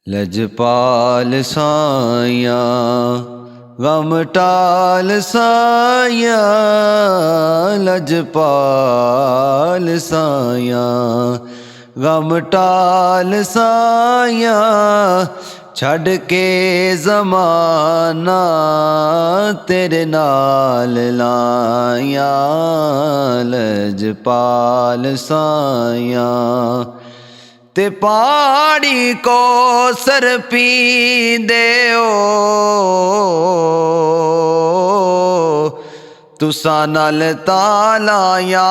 लजपाल साया गम टाल साया, लजपाल साया गम टाल साया, छड़ के ज़माना तेरे नाल लाया। लजपाल साया ते पहाड़ी को सर पींदे ओ, तुसा नाल तालाया।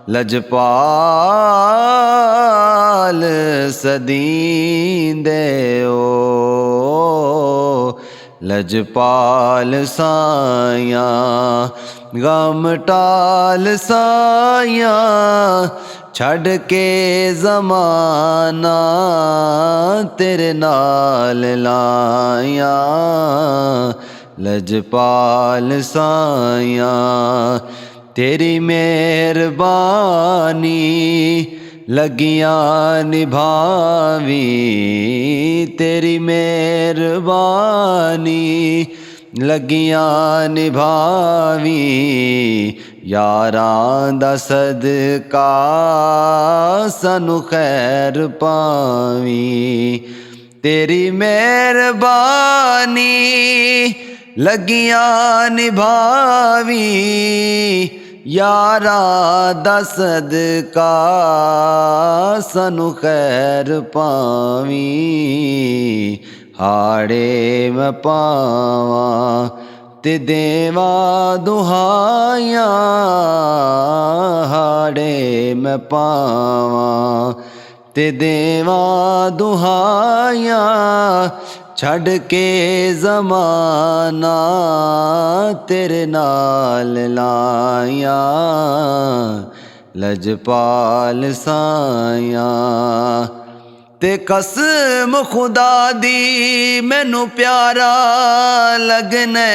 लजपाल सदींदे ओ, लजपाल साया गम टाल साया, छड़ के ज़माना तेरे नाल लाया। लजपाल साया तेरी मेहरबानी लगियां निभावी, तेरी मेहरबानी लगियां निभावी, यारां दा सदका सानू खैर पावी। तेरी मेहरबानी लगियां निभावी, यारां दा सदका सानू खैर पावी। हाड़े मैं पावा ते देवा दुहाया, हाड़े मैं पावा ते देवा दुहाया, छड़ के ज़माना तेरे नाल लाया। लजपाल साया ते कसम खुदा दी मैनू प्यारा लगने,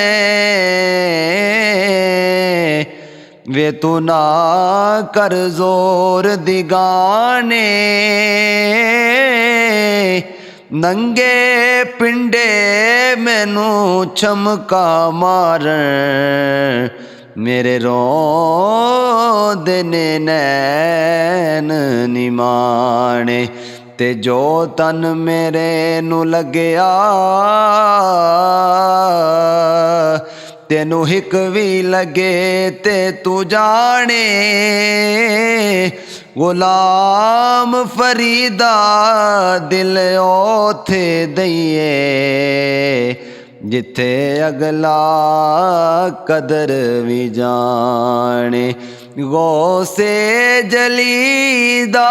वे तू ना कर जोर दिगाने। नंगे पिंडे मैनू चमका मारन, मेरे रोंदे ने नैन निमाने। ते जो तन मेरे नू लगया तेनू हिक भी लगे ते तू जाने। गुलाम फरीदा दिल ओथे दईए, जिथे अगला कदर भी जाने। गौसे जलीदा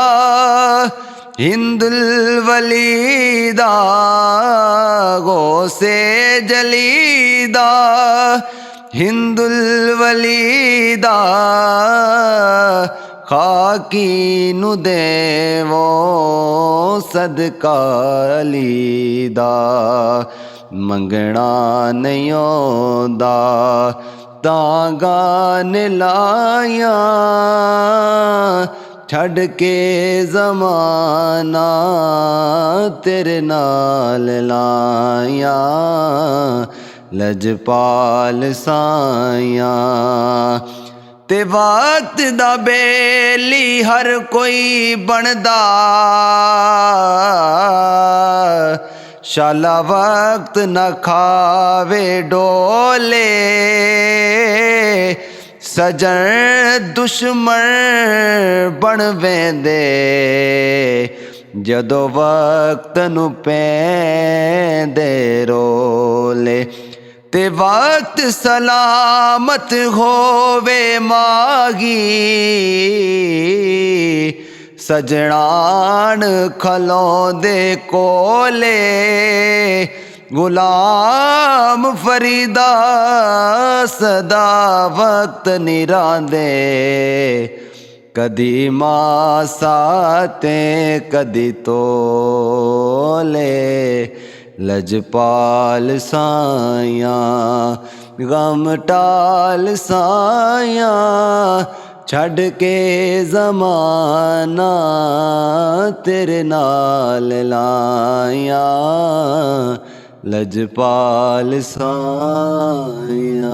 हिंदुल वलीदा, गौसे जलीदा हिंदुल वलीदा, खाकी नू देवो सदका अलीदा। मंगना नहीं ओंदा तां गान लाया, छड़ के ज़माना तेरे नाल लाया। लजपाल साया ते वक्त दा बेली हर कोई बनदा, शाला वक्त न खावे डोले। सजन दुश्मन बन वेंदे, जदों वक्त नू पैंदे रोले। ते वक्त सलामत होवे मागी, सजनान खलोंदे कोले। गुलाम फरीदा सदा वक्त निरांदे, कदी मासाते कदी तोले। लजपाल साया गम टाल साया, छड़ के ज़माना तेरे नाल लाया लजपाल साया।